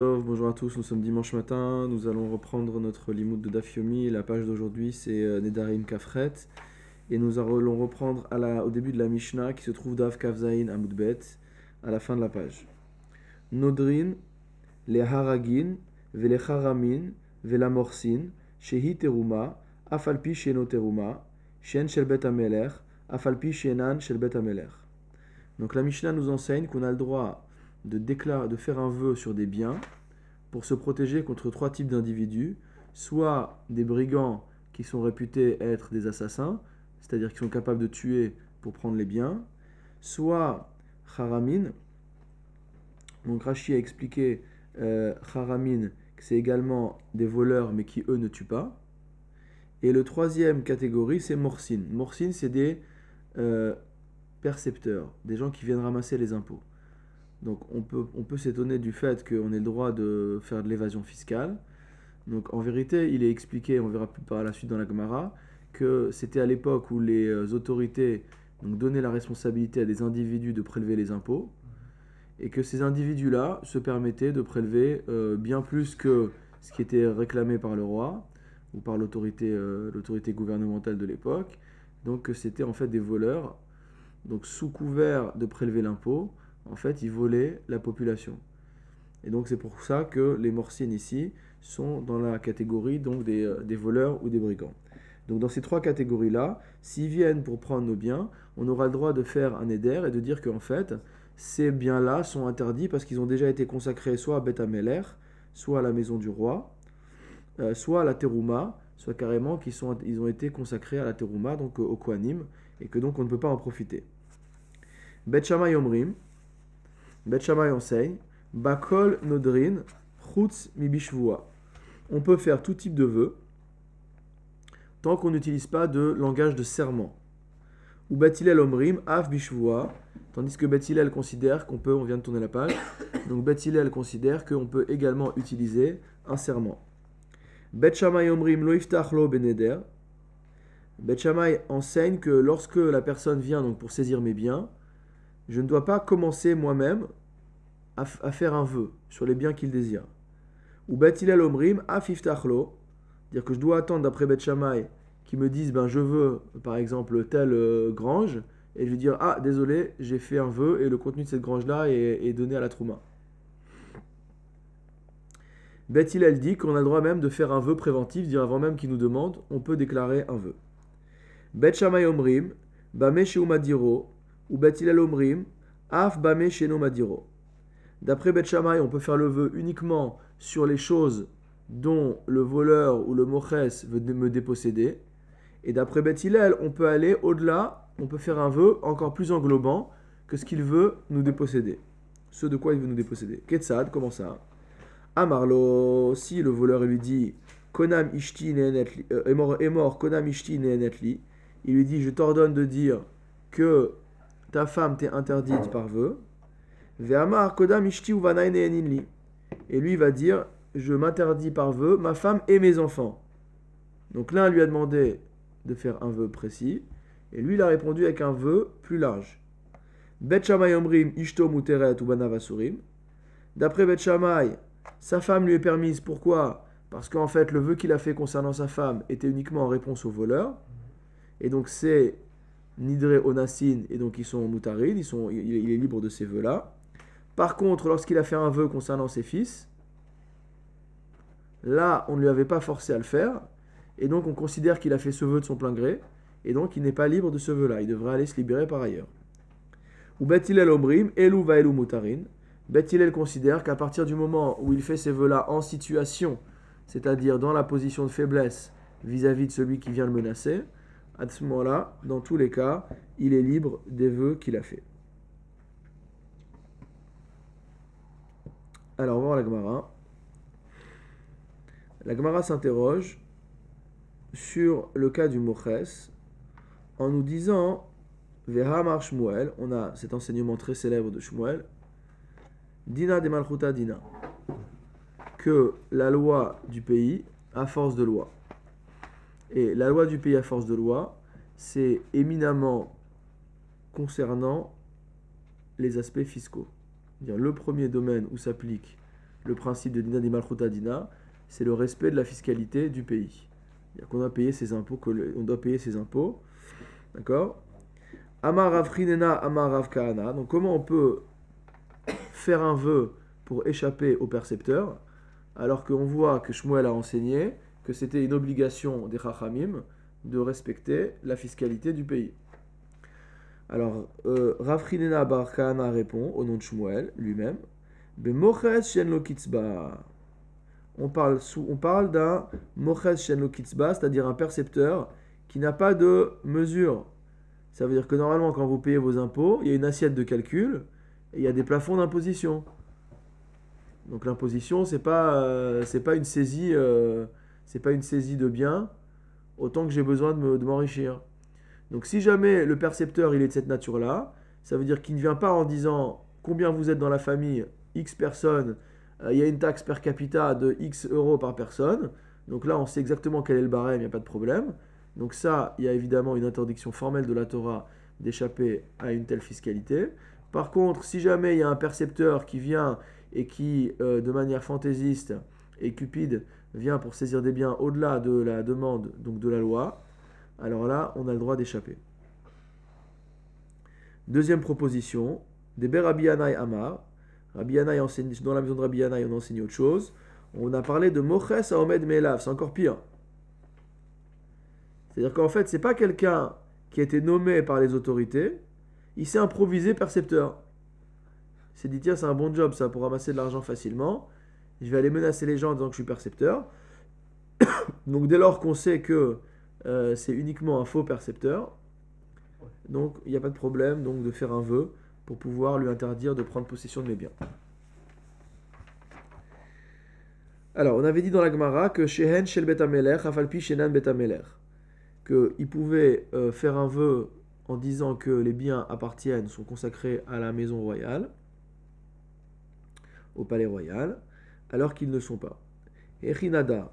Bonjour à tous, nous sommes dimanche matin, nous allons reprendre notre limoud de Daf Yomi. La page d'aujourd'hui c'est Nedarim Kafret et nous allons reprendre au début de la Mishnah qui se trouve Daf Kafzaïn Amoudbet à la fin de la page. Nodrin, les haragin, vele haramin, vela morsin, shehi teruma, afalpi sheno teruma, shen shel bet ameler, afalpi shenan shel bet ameler. Donc la Mishnah nous enseigne qu'on a le droit de faire un vœu sur des biens pour se protéger contre trois types d'individus, soit des brigands qui sont réputés être des assassins, c'est-à-dire qui sont capables de tuer pour prendre les biens, soit haramin. Donc Rashi a expliqué haramin que c'est également des voleurs mais qui eux ne tuent pas. Et le troisième catégorie c'est morsin. Morsin c'est des percepteurs, des gens qui viennent ramasser les impôts. Donc on peut s'étonner du fait qu'on ait le droit de faire de l'évasion fiscale. Donc en vérité, il est expliqué, on verra plus par la suite dans la Gemara, que c'était à l'époque où les autorités donnaient la responsabilité à des individus de prélever les impôts, et que ces individus-là se permettaient de prélever bien plus que ce qui était réclamé par le roi ou par l'autorité gouvernementale de l'époque. Donc c'était en fait des voleurs. Donc sous couvert de prélever l'impôt, en fait, ils volaient la population. Et donc c'est pour ça que les morsines ici sont dans la catégorie donc des voleurs ou des brigands. Donc dans ces trois catégories-là, s'ils viennent pour prendre nos biens, on aura le droit de faire un éder et de dire qu'en fait, ces biens-là sont interdits parce qu'ils ont déjà été consacrés soit à Beth Ameler, soit à la maison du roi, soit à la Terouma, soit carrément ils ont été consacrés à la Terouma, donc au Kohanim, et que donc on ne peut pas en profiter. Bet Shammai Omrim, Bet Shammai enseigne, Bakol Nodrin, Chutz Mibishvua. On peut faire tout type de vœux tant qu'on n'utilise pas de langage de serment. Ou Bet Hillel Omrim, Av Bishvua, tandis que Bet Hillel considère qu'on peut, on vient de tourner la page, donc Bet Hillel considère qu'on peut également utiliser un serment. Bet Shammai Omrim, Lo Iftach Lo Beneder. Bet Shammai enseigne que lorsque la personne vient donc pour saisir mes biens, je ne dois pas commencer moi-même à faire un vœu sur les biens qu'il désire. Ou Bet Hillel Omrim, Af Iftach Lo, dire que je dois attendre d'après Bet Shammai qui me disent je veux par exemple telle grange, et je vais dire désolé, j'ai fait un vœu et le contenu de cette grange-là est donné à la Trouma. Bet Hillel dit qu'on a le droit même de faire un vœu préventif, dire avant même qu'il nous demande, on peut déclarer un vœu. Bet Shammai Omrim, Bame Sheu Madiro, ou Bet Hillel Omrim, Af Bame Sheno Madiro. D'après Bet Shammai, on peut faire le vœu uniquement sur les choses dont le voleur ou le moches veut me déposséder. Et d'après Bet Hillel, on peut aller au-delà, on peut faire un vœu encore plus englobant que ce qu'il veut nous déposséder. Ce de quoi il veut nous déposséder. Ketzad, comment ça? Amarlo, si le voleur lui dit Konam Ishti est mort, Konam Ishti Neenetli, il lui dit je t'ordonne de dire que ta femme t'est interdite par vœu. Ve'amar Kodam Ishti Uvanai Neeninli. Et lui va dire je m'interdis par vœu ma femme et mes enfants. Donc l'un lui a demandé de faire un vœu précis, et lui il a répondu avec un vœu plus large. Bet Shammai Omrim Ishto Muteret Ubanav Asurim. D'après Bet Shammai, sa femme lui est permise. Pourquoi? Parce qu'en fait, le vœu qu'il a fait concernant sa femme était uniquement en réponse au voleur. Et donc, c'est Nidre Onassin, et donc ils sont Mutarin, il est libre de ces vœux-là. Par contre, lorsqu'il a fait un vœu concernant ses fils, là, on ne lui avait pas forcé à le faire. Et donc, on considère qu'il a fait ce vœu de son plein gré. Et donc, il n'est pas libre de ce vœu-là. Il devrait aller se libérer par ailleurs. Ou Bet Hillel Omrim, Elu va Elu Mutarin. Bet Hillel considère qu'à partir du moment où il fait ces vœux-là en situation, c'est-à-dire dans la position de faiblesse vis-à-vis de celui qui vient le menacer, à ce moment-là, dans tous les cas, il est libre des vœux qu'il a fait. Alors, on va voir la Gemara. La Gemara s'interroge sur le cas du moches en nous disant Vehamar Shmuel, on a cet enseignement très célèbre de Shmuel, Dina de Malchuta Dina, que la loi du pays a force de loi. Et la loi du pays à force de loi, c'est éminemment concernant les aspects fiscaux. C'est-à-dire le premier domaine où s'applique le principe de Dina di Malchuta Dina, c'est le respect de la fiscalité du pays. C'est-à-dire qu'on doit payer ses impôts, on doit payer ses impôts. D'accord? Amar Rav Chinena, Amar Rav Kahana. Donc comment on peut faire un vœu pour échapper au percepteur, alors qu'on voit que Shmuel a enseigné que c'était une obligation des Chachamim de respecter la fiscalité du pays. Alors, Rav Chinena Bar Kahana répond au nom de Shmuel lui-même. Bemoches shen lo kitzba. On parle d'un moches shen lo kitzba, c'est-à-dire un percepteur qui n'a pas de mesure. Ça veut dire que normalement, quand vous payez vos impôts, il y a une assiette de calcul et il y a des plafonds d'imposition. Donc l'imposition, c'est pas une saisie, c'est pas une saisie de biens autant que j'ai besoin de m'enrichir. Donc si jamais le percepteur il est de cette nature-là, ça veut dire qu'il ne vient pas en disant combien vous êtes dans la famille, X personnes, il y a une taxe per capita de X euros par personne. Donc là, on sait exactement quel est le barème, il n'y a pas de problème. Donc ça, il y a évidemment une interdiction formelle de la Torah d'échapper à une telle fiscalité. Par contre, si jamais il y a un percepteur qui vient et qui, de manière fantaisiste et cupide, vient pour saisir des biens au-delà de la demande, donc de la loi, alors là, on a le droit d'échapper. Deuxième proposition, des Rabbi Yanaï Amar. Rabbi Yanaï enseigne, dans la maison de Rabbi Yanaï, on enseigne autre chose. On a parlé de Moches à Omed Melav, c'est encore pire. C'est-à-dire qu'en fait, c'est pas quelqu'un qui a été nommé par les autorités, il s'est improvisé percepteur. Il s'est dit, tiens, c'est un bon job ça, pour ramasser de l'argent facilement. Je vais aller menacer les gens en disant que je suis percepteur. Donc dès lors qu'on sait que c'est uniquement un faux percepteur, donc il n'y a pas de problème donc, de faire un vœu pour pouvoir lui interdire de prendre possession de mes biens. Alors, on avait dit dans la Gemara que Shehen Shel Bet HaMelech, Afalpi Shenan Bet HaMelech, qu'il pouvait faire un vœu en disant que les biens appartiennent, sont consacrés à la maison royale, au palais royal, alors qu'ils ne sont pas. Et Rinada,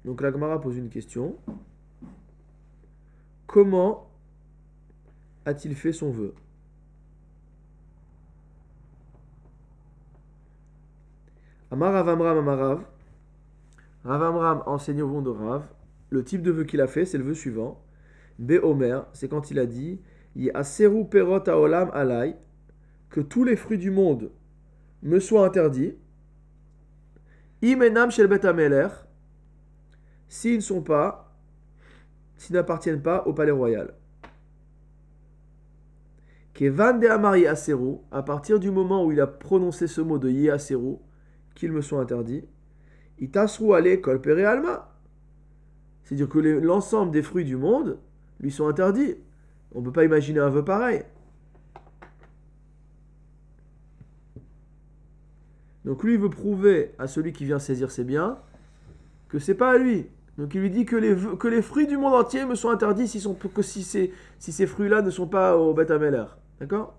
donc la Gemara pose une question. Comment a-t-il fait son vœu? Amar Rav Amram Amarav. Rav Amram a enseigné au nom de Rav. Le type de vœu qu'il a fait, c'est le vœu suivant. Be Omer, c'est quand il a dit Yaseru perot haolam alay, que tous les fruits du monde me soient interdits. Imenam shel bet hamelech, s'ils ne sont pas, s'ils n'appartiennent pas au palais royal. Kevan de amar yaseru, à partir du moment où il a prononcé ce mot de yaseru, qu'ils me sont interdits, itasru ale kol pere alma. C'est-à-dire que l'ensemble des fruits du monde lui sont interdits. On ne peut pas imaginer un vœu pareil. Donc lui, il veut prouver à celui qui vient saisir ses biens que c'est pas à lui. Donc il lui dit que les fruits du monde entier me sont interdits si ces fruits-là ne sont pas au Bet HaMelech. D'accord?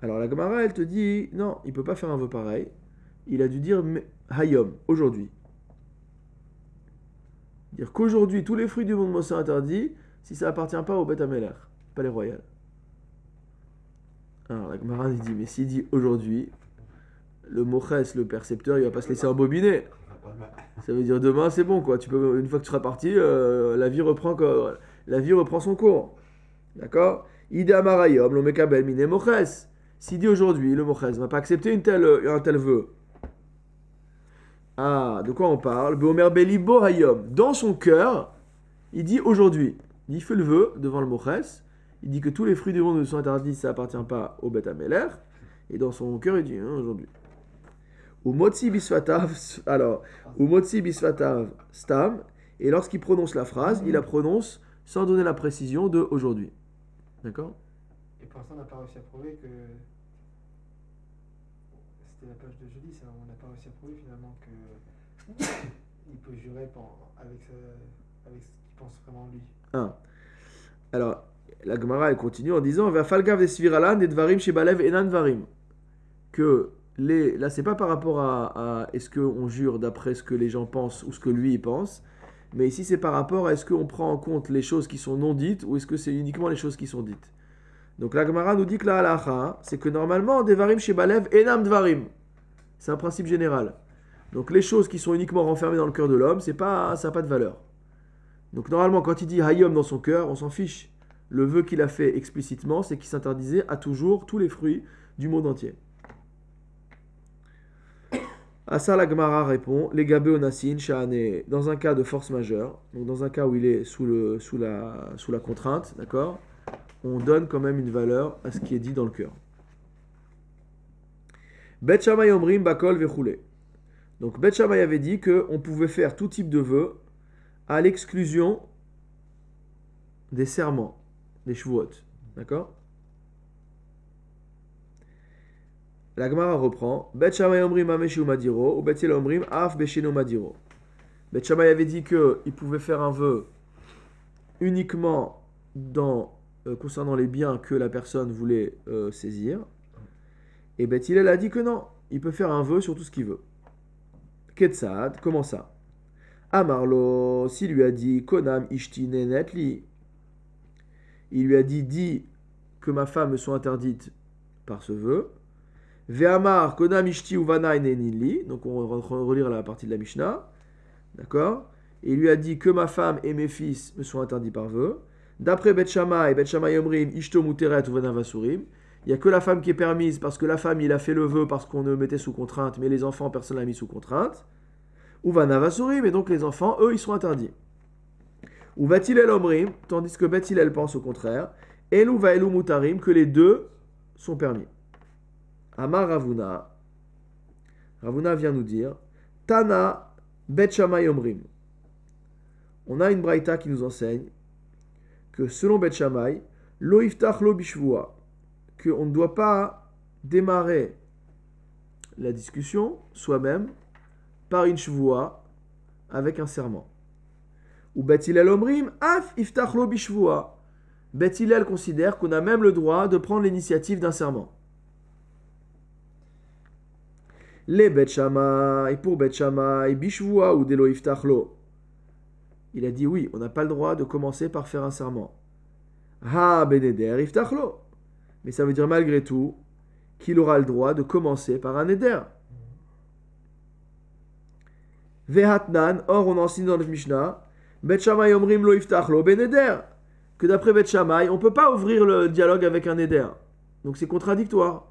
Alors la Gemara, elle te dit, non, il ne peut pas faire un vœu pareil. Il a dû dire Hayom, aujourd'hui. Dire qu'aujourd'hui, tous les fruits du monde me sont interdits si ça n'appartient pas au Bet HaMelech, palais royal. Alors la Gemara dit, mais s'il dit aujourd'hui, le moches, le percepteur, il ne va pas se laisser embobiner. Ça veut dire demain, c'est bon, quoi. Une fois que tu seras parti, la vie reprend son cours. D'accord? Ide amarayom, lo mekabel mine moches. S'il dit aujourd'hui, le moches ne va pas accepter un tel vœu. Ah, de quoi on parle? Beomer belibo hayom. Dans son cœur, il dit aujourd'hui. Il fait le vœu devant le moches. Il dit que tous les fruits du monde ne sont interdits, ça n'appartient pas au Bet HaMelech. Et dans son cœur, il dit aujourd'hui. Ou motzi bisfatav, alors, ou motzi bisfatav stam. Et lorsqu'il prononce la phrase, il la prononce sans donner la précision de aujourd'hui. D'accord? Et pour l'instant, on n'a pas réussi à prouver que. C'était la page de jeudi, ça. On n'a pas réussi à prouver finalement que. Il peut jurer avec ce qu'il pense vraiment lui. Ah. Alors, la Gemara, elle continue en disant Va falgav des sviralan et dvarim shebalev enan dvarim. Que là, c'est pas par rapport à est-ce qu'on jure d'après ce que les gens pensent ou ce que lui il pense, mais ici c'est par rapport à est-ce qu'on prend en compte les choses qui sont non dites ou est-ce que c'est uniquement les choses qui sont dites. Donc la Gemara nous dit que la halacha, c'est que normalement, devarim shebalev enam dvarim. C'est un principe général. Donc les choses qui sont uniquement renfermées dans le cœur de l'homme, ça n'a pas de valeur. Donc normalement, quand il dit hayom dans son cœur, on s'en fiche. Le vœu qu'il a fait explicitement, c'est qu'il s'interdisait à toujours tous les fruits du monde entier. À ça, la Gemara répond, les gabé onasin sha'ane, dans un cas de force majeure, donc dans un cas où il est sous la contrainte, d'accord, on donne quand même une valeur à ce qui est dit dans le cœur. Bet Shammai omrim bakol vechule. Donc Bet Shammai avait dit qu'on pouvait faire tout type de vœux à l'exclusion des serments, des shvuot, d'accord. La Gemara reprend. Bet Shammai omrim ameshu madiro ou Bet Hillel omrim af besheno madiro. Bet Shammai avait dit qu'il pouvait faire un vœu uniquement concernant les biens que la personne voulait saisir. Et Bet Hillel a dit que non, il peut faire un vœu sur tout ce qu'il veut. Ketzad, comment ça? Amarlo, s'il lui a dit Konam ishti nenetli, il lui a dit dis que ma femme me soit interdite par ce vœu. Ve'amar Konam ishti uvana nenili, donc on va relire la partie de la Mishnah, d'accord? Et il lui a dit que ma femme et mes fils me sont interdits par vœu. D'après Bet Shammai omrim ishto muteret uvana vasurim. Il n'y a que la femme qui est permise parce que la femme, il a fait le vœu parce qu'on le mettait sous contrainte, mais les enfants, personne ne l'a mis sous contrainte. Ou vanavasuri, mais donc les enfants, eux, ils sont interdits. Ou Bet Hillel omrim, tandis que Bet Hillel pense au contraire. Elu va elu mutarim, que les deux sont permis. Amar Ravuna. Ravuna vient nous dire Tana Bet Shammai omrim. On a une braïta qui nous enseigne que selon Bet Shammai, lo iftach lo bishvua, qu'on ne doit pas démarrer la discussion soi-même par une shvua avec un serment. Ou Bet Hillel omrim af iftach lo bishvua. Bet Hillel considère qu'on a même le droit de prendre l'initiative d'un serment. Les Bet Shammai, pour Bet Shammai, bishvua ou delo iftach lo. Il a dit oui, on n'a pas le droit de commencer par faire un serment. Ha beneder iftach lo. Mais ça veut dire malgré tout qu'il aura le droit de commencer par un éder. Vehatnan, or on enseigne dans notre Mishnah, Bet Shammai omrim lo iftach lo ben éder, que d'après Bet Shammai, on ne peut pas ouvrir le dialogue avec un éder. Donc c'est contradictoire.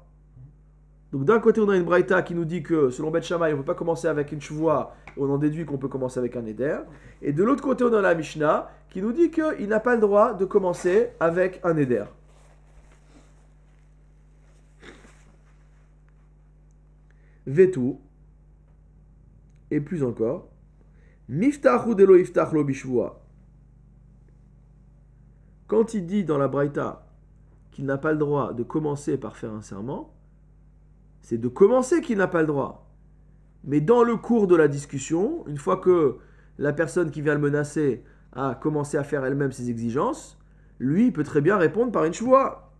Donc d'un côté on a une braïta qui nous dit que selon Bet Shammai, on ne peut pas commencer avec une shvua, on en déduit qu'on peut commencer avec un éder. Et de l'autre côté on a la Mishnah qui nous dit qu'il n'a pas le droit de commencer avec un éder. Vetu, et plus encore, Miftachu delo iftach lo bishvua. Quand il dit dans la Braïta qu'il n'a pas le droit de commencer par faire un serment, c'est de commencer qu'il n'a pas le droit. Mais dans le cours de la discussion, une fois que la personne qui vient le menacer a commencé à faire elle-même ses exigences, lui, il peut très bien répondre par une shvua.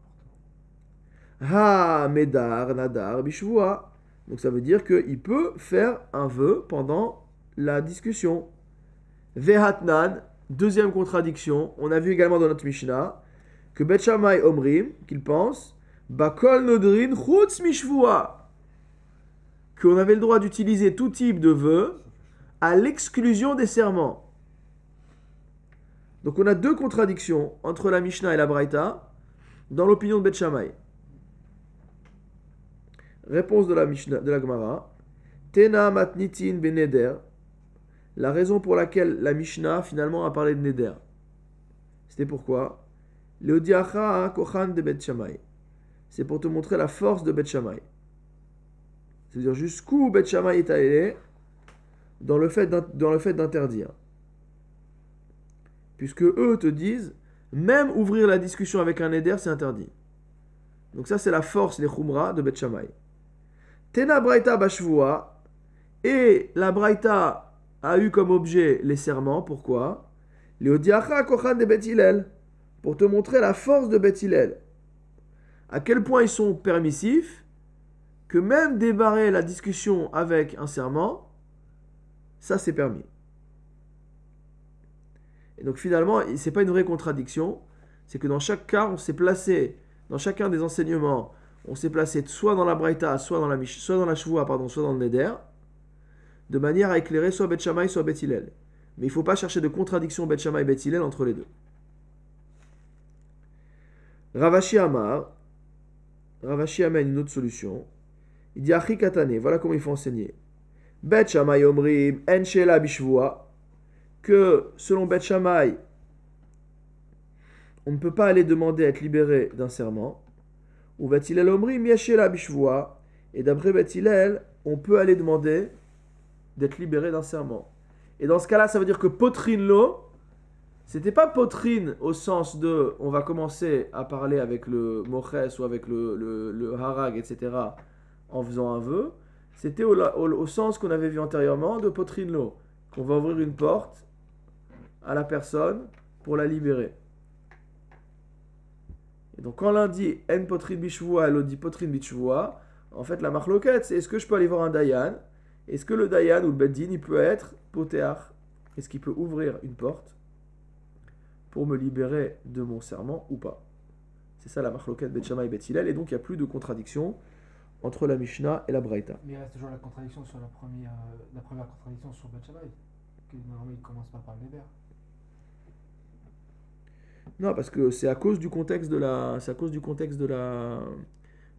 Ha medar nadar bishvua. Donc ça veut dire qu'il peut faire un vœu pendant la discussion. Vehatnan, deuxième contradiction, on a vu également dans notre Mishnah que Bet Shammai omrim, qu'il pense, bakol nodrin chutz mishvua, qu'on avait le droit d'utiliser tout type de vœu à l'exclusion des serments. Donc on a deux contradictions entre la Mishnah et la Braïta dans l'opinion de Bet Shammai. Réponse de la Mishnah, de la Gemara. Tena matnitin beneder. La raison pour laquelle la Mishnah finalement a parlé de neder. C'était pourquoi? Leodiacha kochan de Bet Shammai. C'est pour te montrer la force de Bet Shammai. C'est-à-dire jusqu'où Bet Shammai est allé dans le fait d'interdire. Puisque eux te disent, même ouvrir la discussion avec un neder, c'est interdit. Donc ça c'est la force, les chumra de Bet Shammai. Tena Braïta Bashvua, et la Braïta a eu comme objet les serments, pourquoi? Leodiacha Kochan de Bet Hillel, pour te montrer la force de Bet Hillel. À quel point ils sont permissifs, que même démarrer la discussion avec un serment, ça c'est permis. Et donc finalement, c'est pas une vraie contradiction, c'est que dans chaque cas, on s'est placé dans chacun des enseignements, on s'est placé soit dans la Braïta, soit dans la Shvoua, soit dans le Neder, de manière à éclairer soit Beth Shammai, soit Beth Hillel. Mais il ne faut pas chercher de contradiction Beth Shammai et Beth Hillel entre les deux. Ravashi Amar, Ravashi amène une autre solution. Il dit Achi Katane, voilà comment il faut enseigner. Beth Shammai Omrim, En Shela Bishvoua, que selon Beth Shammai, on ne peut pas aller demander à être libéré d'un serment. Ou Beth Hillel Omrim, Yeshela Bishvoua, et d'après Beth Hillel, on peut aller demander d'être libéré d'un serment. Et dans ce cas-là, ça veut dire que potrine lo, c'était pas potrine au sens de on va commencer à parler avec le moches ou avec le harag, etc. en faisant un vœu. C'était au sens qu'on avait vu antérieurement de potrine lo, qu'on va ouvrir une porte à la personne pour la libérer. Et donc quand l'un dit en potrine bishvoua et l'autre dit potrine bishvoua, en fait la marloquette c'est est-ce que je peux aller voir un dayan? Est-ce que le dayan ou le beddin il peut être potéar? Est-ce qu'il peut ouvrir une porte pour me libérer de mon serment ou pas? C'est ça la marloquette Bet Shammai et Bet Hillel, et donc il n'y a plus de contradiction entre la Mishnah et la Braïta. Mais il reste toujours la contradiction sur la première contradiction sur Bet Shammai, que normalement il ne commence pas par le Neder. Non, parce que c'est à cause du contexte de la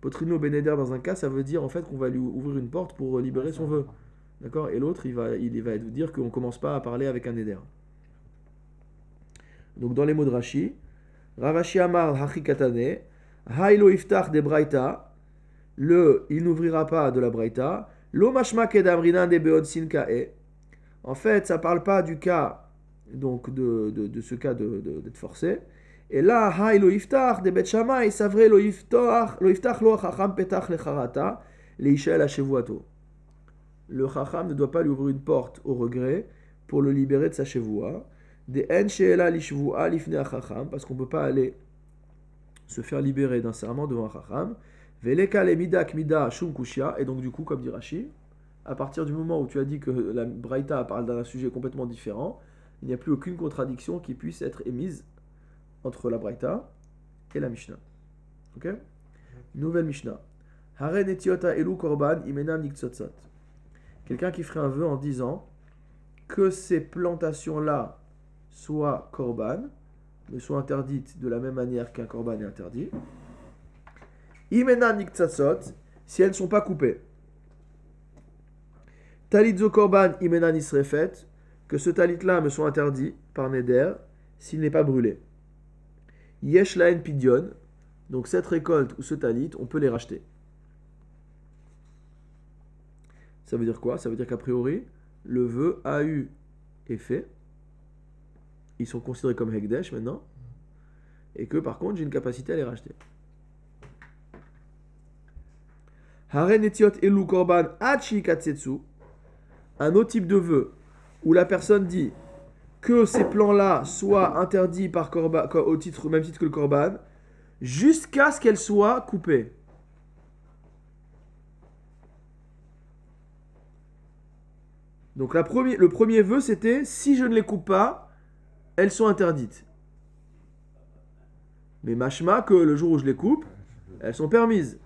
Potrino Beneder dans un cas, ça veut dire en fait qu'on va lui ouvrir une porte pour libérer son vœu. D'accord? Et l'autre, il va dire qu'on ne commence pas à parler avec un Neder. Donc dans les mots de Rashi, Ravashi Amar Hachi Katane, Haïlo Iftach de Braïta, il n'ouvrira pas de la Braïta, Lo Mashma Kedamrinan de Beodsin Kae. En fait, ça ne parle pas du cas, donc de ce cas d'être forcé. Et là, Haïlo Iftach de Bet Shammai, ça vrai Lo Iftach Lo Chacham Petach Lecharata, Leishel Hashevuato. Le Chacham ne doit pas lui ouvrir une porte au regret pour le libérer de sa Shevoua. Des En Sheela Lishvoua Lifne Chacham, parce qu'on ne peut pas aller se faire libérer d'un serment devant un Chacham. Veleka le Midak Mida Shum Kushia, et donc du coup, comme dit Rashi, à partir du moment où tu as dit que la Braïta parle d'un sujet complètement différent, il n'y a plus aucune contradiction qui puisse être émise entre la Braïta et la Mishnah. Ok? Nouvelle Mishnah. Haren etiota elu korban imenam niktsotsot. Quelqu'un qui ferait un vœu en disant que ces plantations-là soient korban, mais soient interdites de la même manière qu'un korban est interdit. Imenam niktsotsot, si elles ne sont pas coupées. Talitzo korban imenam nisrefet, que ce talit-là me soit interdit par Neder s'il n'est pas brûlé. Yesh laen pidion, donc cette récolte ou ce talit, on peut les racheter. Ça veut dire quoi? Ça veut dire qu'a priori, le vœu a eu effet. Ils sont considérés comme Hekdesh maintenant. Et que par contre, j'ai une capacité à les racheter. Haren etiot elu korban achi katsetsu. Un autre type de vœu où la personne dit que ces plans-là soient interdits par korban, au même titre que le korban, jusqu'à ce qu'elles soient coupées. Donc le premier vœu, c'était si je ne les coupe pas, elles sont interdites. Mais mashma que le jour où je les coupe, elles sont permises.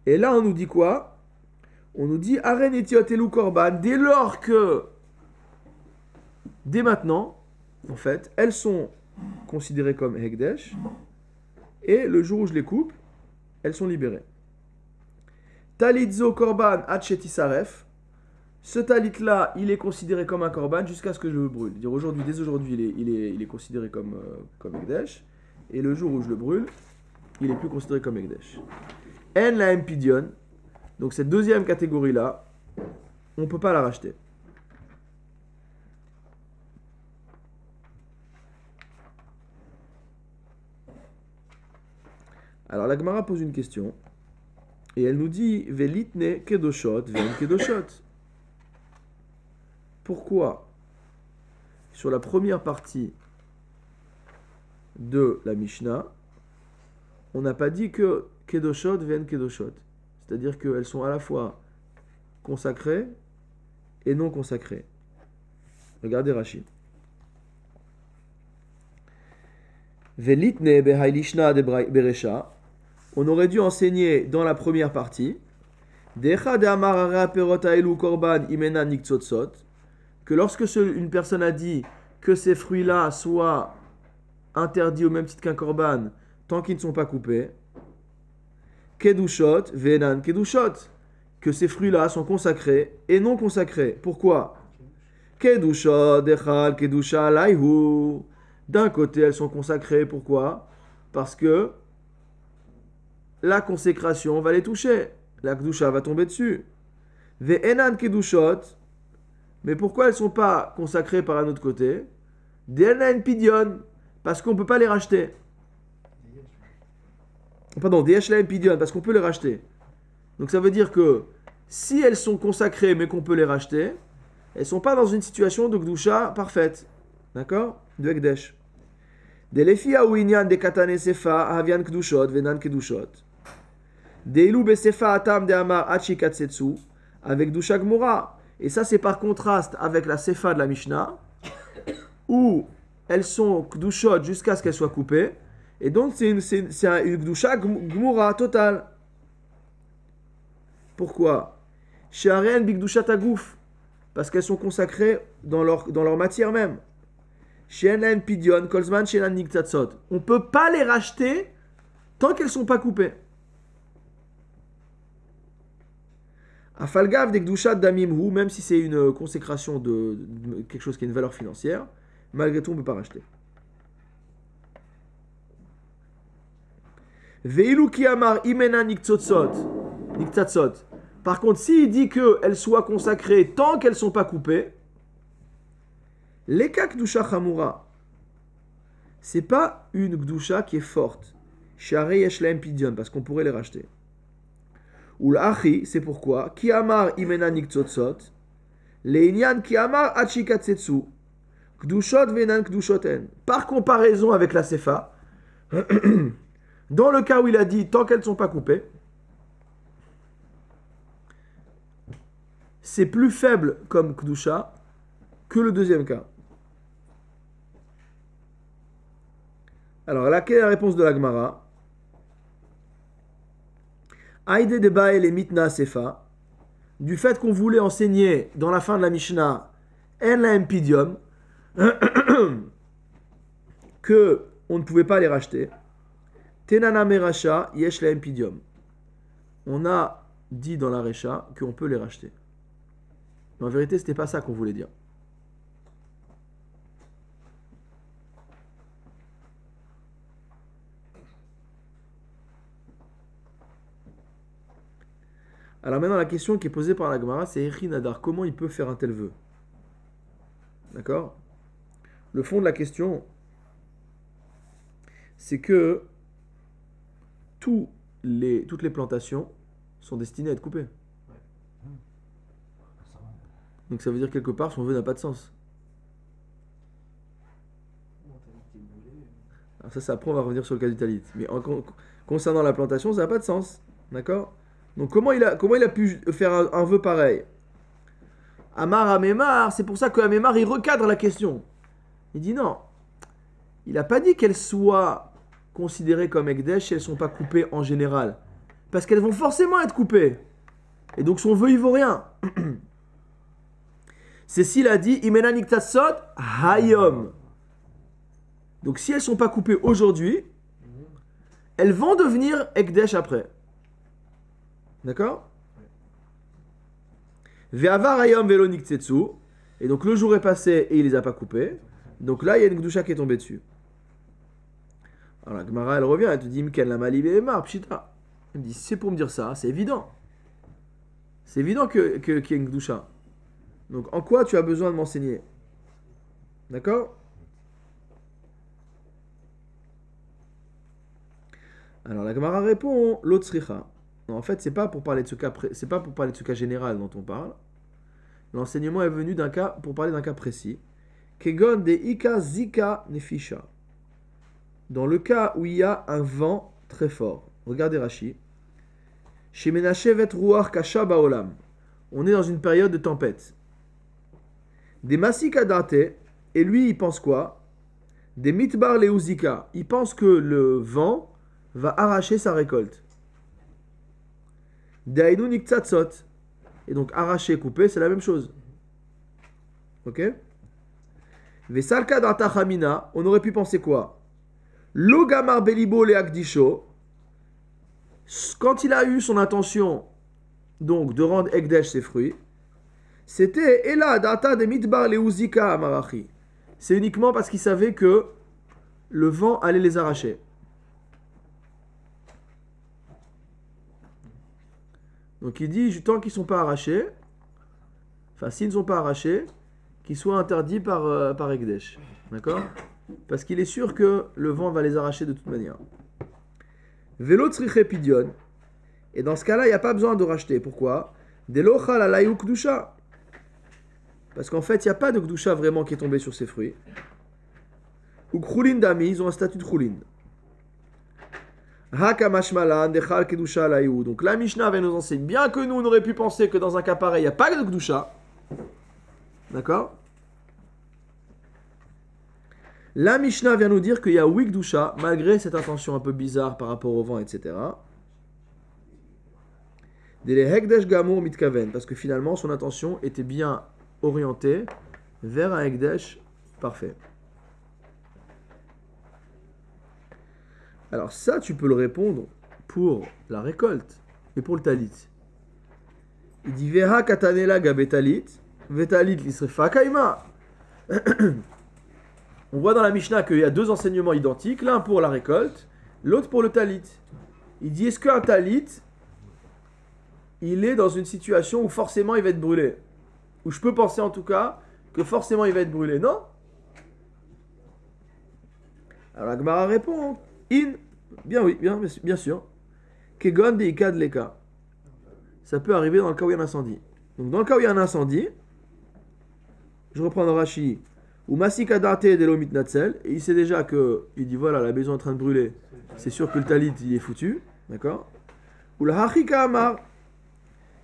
Et là, on nous dit quoi? On nous dit Aren etiot elu korban, dès lors que, dès maintenant, en fait, elles sont considérées comme Hekdesh, et le jour où je les coupe, elles sont libérées. Talitzo korban atchetisaref. Ce talit-là, il est considéré comme un korban jusqu'à ce que je le brûle. Dès aujourd'hui, il est considéré comme Hekdesh. Et le jour où je le brûle, il n'est plus considéré comme Hekdesh. En la empidion. Donc cette deuxième catégorie-là, on ne peut pas la racheter. Alors la Gemara pose une question. Et elle nous dit Velitne kedoshot, ven kedoshot. Pourquoi, sur la première partie de la Mishnah, on n'a pas dit que Kedoshot viennent Kedoshot? C'est-à-dire qu'elles sont à la fois consacrées et non consacrées. Regardez Rashi. Velitne behailishna de beresha. On aurait dû enseigner dans la première partie Decha de amarara perota elu korban imena niktsotsot, que lorsque une personne a dit que ces fruits-là soient interdits au même titre qu'un korban tant qu'ils ne sont pas coupés, kedushot venan kedushot, que ces fruits-là sont consacrés et non consacrés. Pourquoi? Kedushot dechal kedusha laihu. D'un côté, elles sont consacrées. Pourquoi? Parce que la consécration va les toucher. La kedusha va tomber dessus. Ve'enan kedushot. Mais pourquoi elles ne sont pas consacrées par un autre côté? De'enan pidion. Parce qu'on ne peut pas les racheter. Pardon, de'eshla pidion. Parce qu'on peut les racheter. Donc ça veut dire que si elles sont consacrées mais qu'on peut les racheter, elles ne sont pas dans une situation de kedusha parfaite. D'accord? De Ekdesh. Delefia ou inyan de katane sefa havian kedushot venan kedushot. Deilu besefa atam de amar achikatsetsu avec dusha gmura. Et ça c'est par contraste avec la sefa de la Mishnah où elles sont kedushot jusqu'à ce qu'elles soient coupées. Et donc c'est une kedusha gmura totale. Pourquoi? She'aren bigdushat agouf. Parce qu'elles sont consacrées dans leur matière même. She'en pidion kolzman she'en niktatsot. On ne peut pas les racheter tant qu'elles ne sont pas coupées. Afalgav dekdushat damimhu, même si c'est une consécration de quelque chose qui a une valeur financière, malgré tout on ne peut pas racheter. Veilu ki amar imena niktatsot. Par contre, s'il dit qu'elles soient consacrées tant qu'elles ne sont pas coupées, l'eka kdusha chamura, c'est pas une kdusha qui est forte. Share yeshlaem pidion, parce qu'on pourrait les racheter. Ou l'achi, c'est pourquoi ki amar imena niktsotsot, leinyan ki amar achikatsetsu, kdushot venan kdushoten. Par comparaison avec la sefa, dans le cas où il a dit tant qu'elles ne sont pas coupées, c'est plus faible comme Kedusha que le deuxième cas. Alors, quelle est la réponse de la Gemara? Aïde de Bael et Mitna Sefa, du fait qu'on voulait enseigner dans la fin de la Mishnah En la Empidium, que on ne pouvait pas les racheter. Tenana Meracha Yesh la Empidium. On a dit dans la Recha qu'on peut les racheter. Mais en vérité, ce n'était pas ça qu'on voulait dire. Alors maintenant, la question qui est posée par la Gemara, c'est Echi Nadar. Comment il peut faire un tel vœu? D'accord? Le fond de la question, c'est que toutes les plantations sont destinées à être coupées. Donc ça veut dire quelque part son vœu n'a pas de sens. Alors ça après on va revenir sur le cas du talit. Mais concernant la plantation, ça n'a pas de sens. D'accord? Donc comment il a pu faire un vœu pareil? Amar Amémar, c'est pour ça que Amémar il recadre la question. Il dit non. Il n'a pas dit qu'elles soient considérées comme Ekdesh si elles ne sont pas coupées en général. Parce qu'elles vont forcément être coupées. Et donc son vœu il vaut rien. C'est s'il a dit Imena niktatsot hayom. Donc si elles ne sont pas coupées aujourd'hui, elles vont devenir Ekdesh après. D'accord? Ve'avar hayom velo niktsetsu. Et donc le jour est passé et il les a pas coupées. Donc là il y a une Kedusha qui est tombée dessus. Alors la Gemara elle revient, elle te dit Mken la mali be'emar pshita. Elle me dit c'est pour me dire ça, c'est évident. C'est évident qu'il y a une Kedusha. Donc, en quoi tu as besoin de m'enseigner? D'accord? Alors, la Gemara répond l'otsricha. En fait, c'est pas pour parler de ce cas général dont on parle. L'enseignement est venu pour parler d'un cas précis. Kegon de ika zika nefisha. Dans le cas où il y a un vent très fort. Regardez Rashi. Chez Menashevet ruach kasha baolam. On est dans une période de tempête. Des masik adate, et lui il pense quoi? Des mitbar leuzika. Il pense que le vent va arracher sa récolte. Dainu niktsatsot. Et donc arracher, couper, c'est la même chose. Ok? Vesalka d'atachamina. On aurait pu penser quoi? Lo gamar belibo le akdisho. Quand il a eu son intention donc de rendre ekdesh ses fruits, c'était Ela data de mitbar leuzika amarachi. C'est uniquement parce qu'il savait que le vent allait les arracher. Donc il dit, tant qu'ils ne sont pas arrachés, enfin s'ils ne sont pas arrachés, qu'ils soient interdits par Ekdesh. D'accord? Parce qu'il est sûr que le vent va les arracher de toute manière. Vélo tzriche pidion. Et dans ce cas-là, il n'y a pas besoin de racheter. Pourquoi? Delochal alayou kdusha. Parce qu'en fait, il n'y a pas de kdusha vraiment qui est tombé sur ces fruits. Ou khrulin dami, ils ont un statut de khrulin. Hakamashmalan dechal kedusha alayou. Donc la Mishnah va nous enseigner, bien que nous on aurait pu penser que dans un cas pareil, il n'y a pas de kdusha. D'accord? La Mishnah vient nous dire qu'il y a oui kdusha, malgré cette intention un peu bizarre par rapport au vent, etc. Hekdesh gamur mitkaven, parce que finalement son intention était bien orientée vers un Hekdesh parfait. Alors ça, tu peux le répondre pour la récolte et pour le talit. Il dit Veha katanela gabetalit, vetalit l'isrefa kaima. On voit dans la Mishnah qu'il y a deux enseignements identiques, l'un pour la récolte, l'autre pour le talit. Il dit est-ce qu'un talit, il est dans une situation où forcément il va être brûlé? Où je peux penser en tout cas que forcément il va être brûlé? Non? Alors la Gemara répond bien oui, bien sûr. Kegon de ikad leka. Ça peut arriver dans le cas où il y a un incendie. Donc dans le cas où il y a un incendie, je reprends le Rashi, ou masika darte de l'omit natzel, et il sait déjà que, il dit voilà, la maison est en train de brûler, c'est sûr que le talit il est foutu, d'accord? Ou le hachika amar,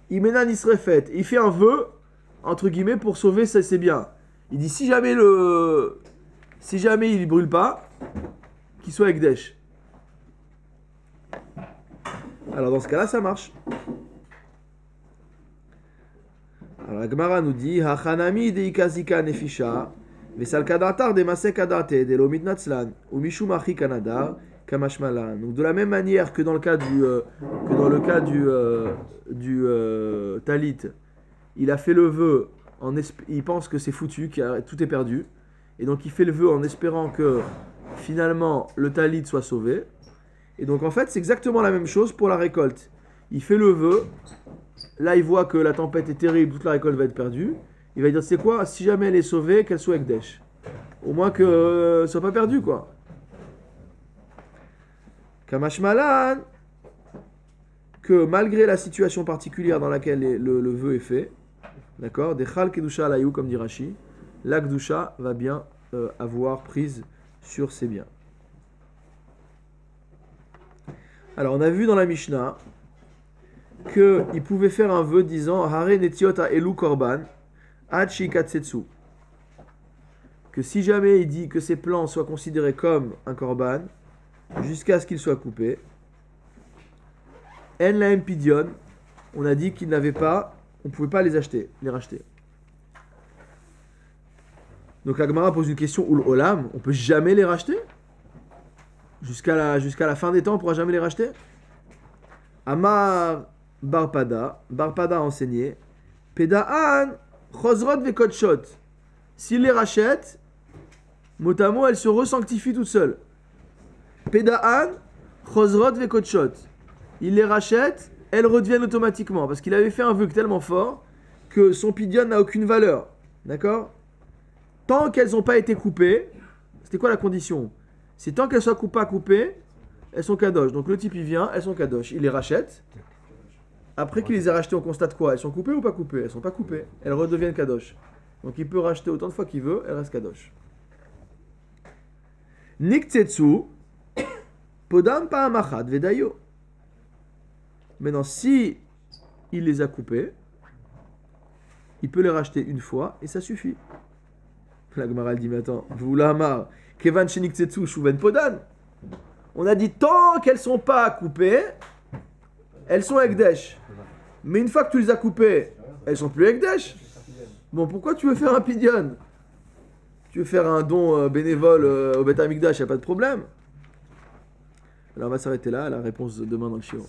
imena nisrefet, il fait un vœu, entre guillemets, pour sauver ses biens. Il dit si jamais il brûle pas, qu'il soit ekdesh. Alors dans ce cas-là, ça marche. Alors la Gemara nous dit Hachanami de ikazika nefisha, vesalkadatar de masekadate de lomit natslan, ou mishumachi kanadar, kamashmalan. Donc de la même manière que dans le cas du talit, il a fait le vœu, il pense que c'est foutu, que tout est perdu, et donc il fait le vœu en espérant que finalement le talit soit sauvé. Et donc en fait c'est exactement la même chose pour la récolte. Il fait le vœu, là il voit que la tempête est terrible, toute la récolte va être perdue. Il va dire c'est quoi, si jamais elle est sauvée, qu'elle soit ekdesh. Au moins que soit pas perdue quoi. Kamashmalan, que malgré la situation particulière dans laquelle le vœu est fait, d'accord, des chal kedusha alayou comme dit Rashi, la kedusha va bien avoir prise sur ses biens. Alors on a vu dans la Mishnah qu'il pouvait faire un vœu disant Hare netiot a elu korban ad shikatsetsu, que si jamais il dit que ses plants soient considérés comme un korban jusqu'à ce qu'il soit coupé, en laem pidion, on a dit qu'il n'avait pas, on ne pouvait pas les racheter. Donc la Gemara pose une question ul olam, on peut jamais les racheter? Jusqu'à la fin des temps, on ne pourra jamais les racheter? Amar Barpada a enseigné Peda'an Chosrot Vekotshot. S'il les rachète, mot à mot, elles se resanctifient toutes seules. Peda'an Chosrot Vekotshot. Il les rachète, elles redeviennent automatiquement. Parce qu'il avait fait un vœu tellement fort que son pidion n'a aucune valeur. D'accord? Tant qu'elles n'ont pas été coupées, c'était quoi la condition? C'est tant qu'elles soient pas coupées, elles sont kadosh. Donc le type il vient, elles sont kadosh. Il les rachète. Après qu'il les ait rachetées, on constate quoi? Elles sont coupées ou pas coupées? Elles sont pas coupées. Elles redeviennent kadosh. Donc il peut racheter autant de fois qu'il veut, elles restent kadosh. Niktetsu podam pa'amachat vedayo. Maintenant, si il les a coupées, il peut les racheter une fois et ça suffit. La Gemara dit mais attends, vous l'amar. Kevan sheniktetsu shuven podan. On a dit tant qu'elles sont pas coupées, elles sont ekdesh. Mais une fois que tu les as coupées, elles sont plus ekdesh. Bon, pourquoi tu veux faire un pidyon? Tu veux faire un don bénévole au Beth Amikdash, y a pas de problème. Alors on va s'arrêter là, la réponse demain dans le shiur.